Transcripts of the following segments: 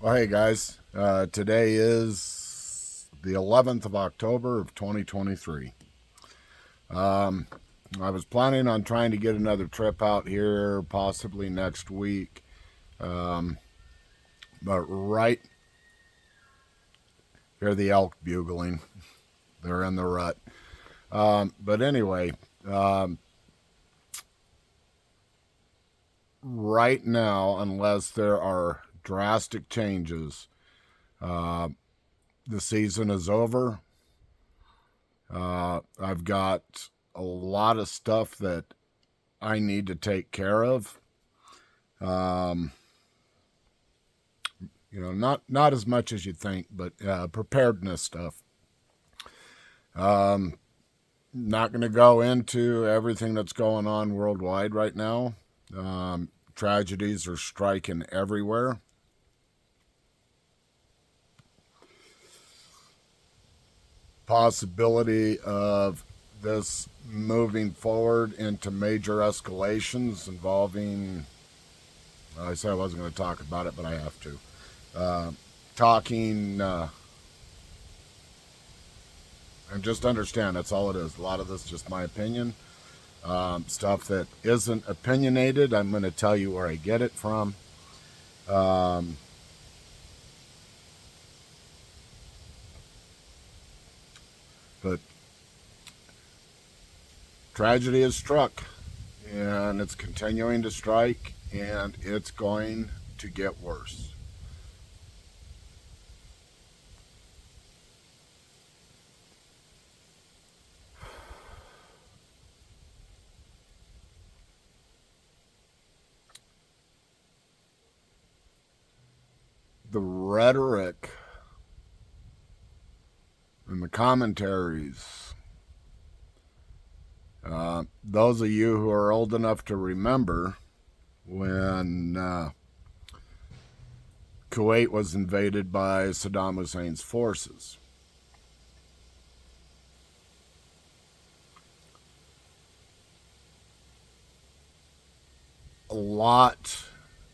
Well, hey guys, today is the 11th of October of 2023. Um, I was planning on trying to get another trip out here, possibly next week, um, but right here the elk bugling. They're in the rut. But anyway, um, right now, unless there are drastic changes, uh, the season is over. I've got a lot of stuff that I need to take care of. Um, not as much as you think, but preparedness stuff. Um, Not going to go into everything that's going on worldwide right now. Tragedies are striking everywhere. Possibility of this moving forward into major escalations involving. I said I wasn't going to talk about it, but I have to. Uh, Talking, and just understand that's all it is. A lot of this is just my opinion. Stuff that isn't opinionated, I'm going to tell you where I get it from. Um, but tragedy has struck, and it's continuing to strike, and it's going to get worse. The rhetoric and the commentaries, those of you who are old enough to remember when Kuwait was invaded by Saddam Hussein's forces. A lot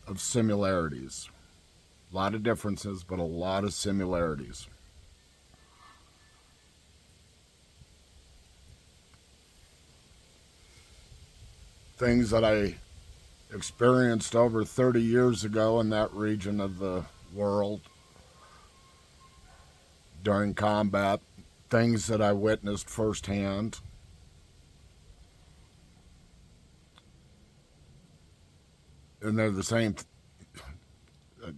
of similarities, a lot of differences, but a lot of similarities. Things that I experienced over 30 years ago in that region of the world during combat, things that I witnessed firsthand. And they're the same.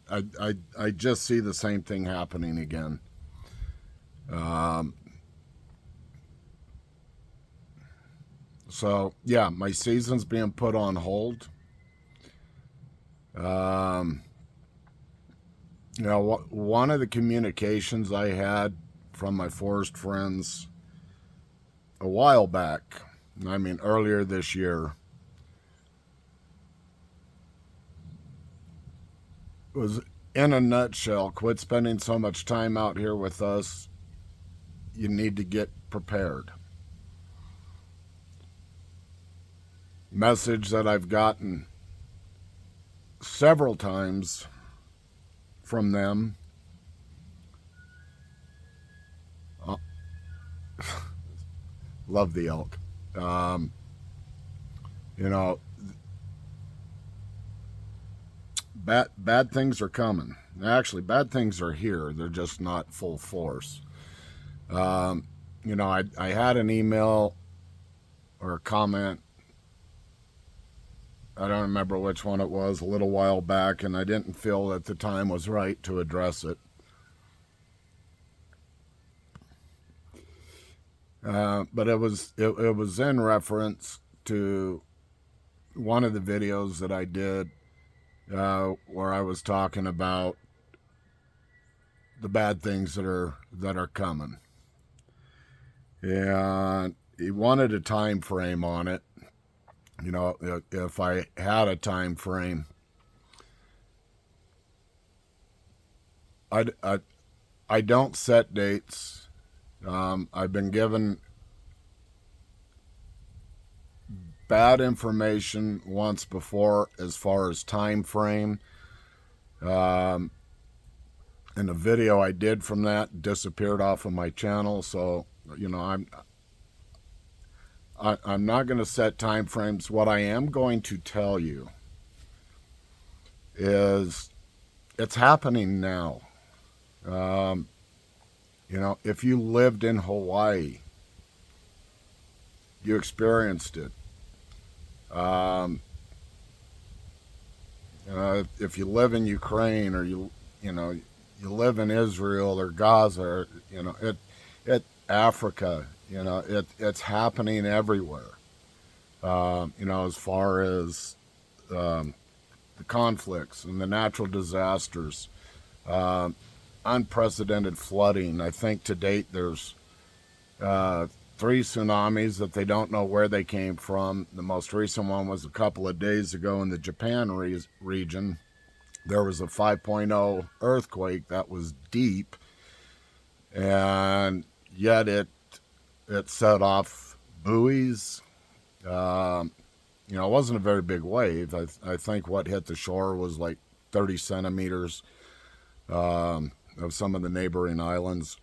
I just see the same thing happening again. Um, so, yeah, my season's being put on hold. Um, one of the communications I had from my forest friends a while back, I mean, earlier this year, was in a nutshell, quit spending so much time out here with us. You need to get prepared. Message that I've gotten several times from them. Uh, Love the elk. Um, you know, bad things are coming. Actually, bad things are here. They're just not full force. Um, I had an email or a comment. I don't remember which one it was a little while back, and I didn't feel that the time was right to address it. But it was in reference to one of the videos that I did where I was talking about the bad things that are coming, and he wanted a time frame on it. If I had a time frame, I I, I don't set dates. I've been given bad information once before as far as time frame. Um, And the video I did from that disappeared off of my channel. So, you know, I'm not going to set time frames. What I am going to tell you is it's happening now. Um, you know, if you lived in Hawaii, you experienced it. Um, you know, if you live in Ukraine, or you know, you live in Israel or Gaza, or, you know, Africa, you know, it's happening everywhere. You know, as far as um, the conflicts and the natural disasters, um, unprecedented flooding. I think to date there's uh, three tsunamis that they don't know where they came from. The most recent one was a couple of days ago in the Japan region. There was a 5.0 earthquake that was deep, and yet it set off buoys. Um, you know, it wasn't a very big wave. I think what hit the shore was like 30 centimeters of some of the neighboring islands.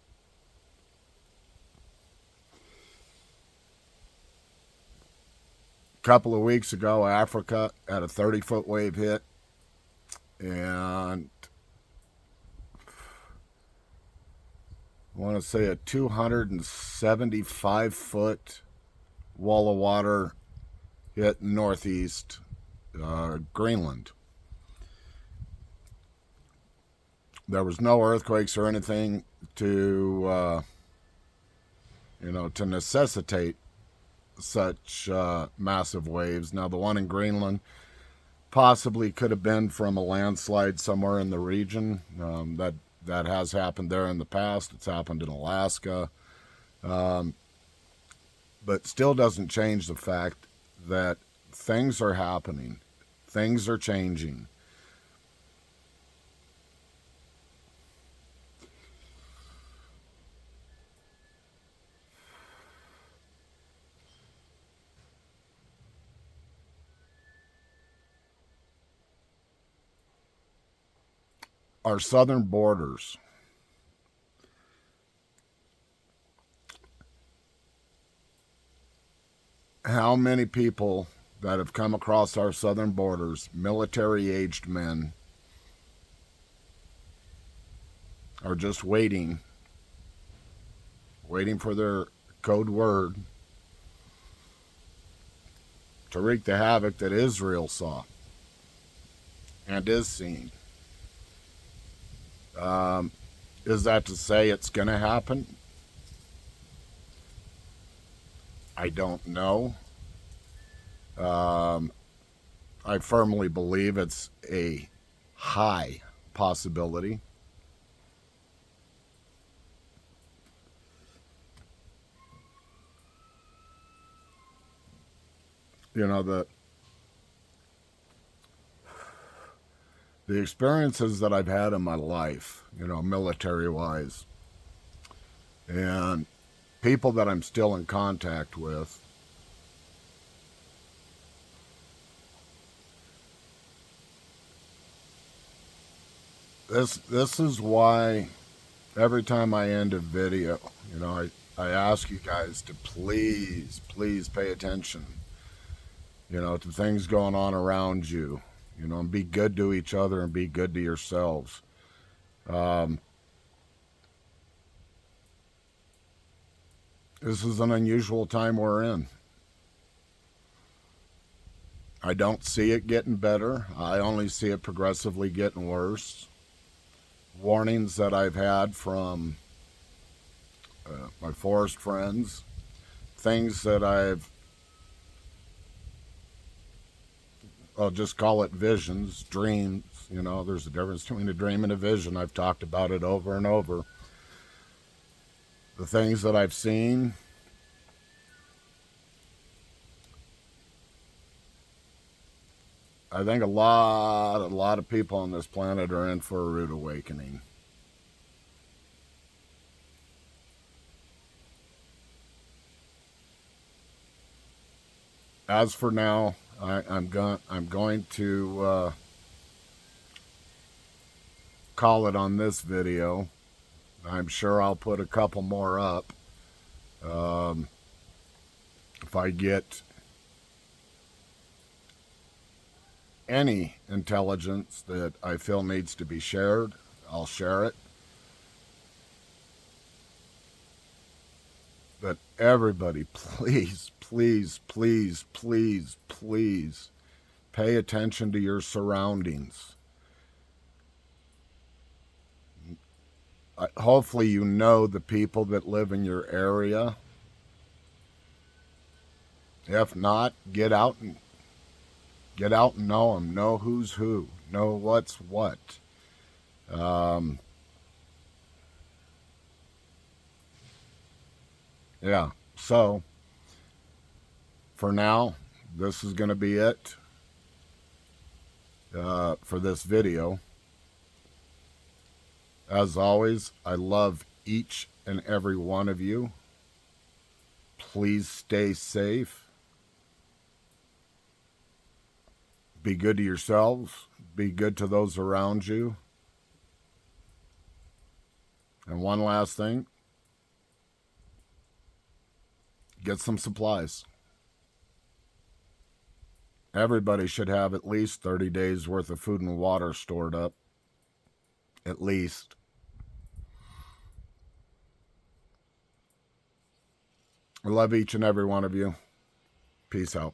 A couple of weeks ago, Africa had a 30-foot wave hit, and I want to say a 275-foot wall of water hit northeast Greenland. There was no earthquakes or anything to, you know, to necessitate such massive waves. Now, the one in Greenland possibly could have been from a landslide somewhere in the region. That has happened there in the past. It's happened in Alaska, but still doesn't change the fact that things are happening, things are changing. Our southern borders, how many people that have come across our southern borders, military-aged men, are just waiting for their code word to wreak the havoc that Israel saw and is seeing. Is that to say it's going to happen? I don't know. Um, I firmly believe it's a high possibility. You know, the experiences that I've had in my life, you know, military-wise, and people that I'm still in contact with, this is why every time I end a video, you know, I ask you guys to please pay attention, you know, to things going on around you, you know, and be good to each other and be good to yourselves. Um, this is an unusual time we're in. I don't see it getting better. I only see it progressively getting worse. Warnings that I've had from my forest friends, things that I'll just call it visions, dreams. You know, there's a difference between a dream and a vision. I've talked about it over and over. The things that I've seen, I think a lot of people on this planet are in for a rude awakening. As for now, I'm going to call it on this video. I'm sure I'll put a couple more up. If I get any intelligence that I feel needs to be shared, I'll share it. But everybody, please, please, please, please, please pay attention to your surroundings. Hopefully you know the people that live in your area. If not, get out and know them. Know who's who. Know what's what. Yeah. So for now, this is going to be it for this video. As always, I love each and every one of you. Please stay safe. Be good to yourselves. Be good to those around you. And one last thing. Get some supplies. Everybody should have at least 30 days worth of food and water stored up. At least. I love each and every one of you. Peace out.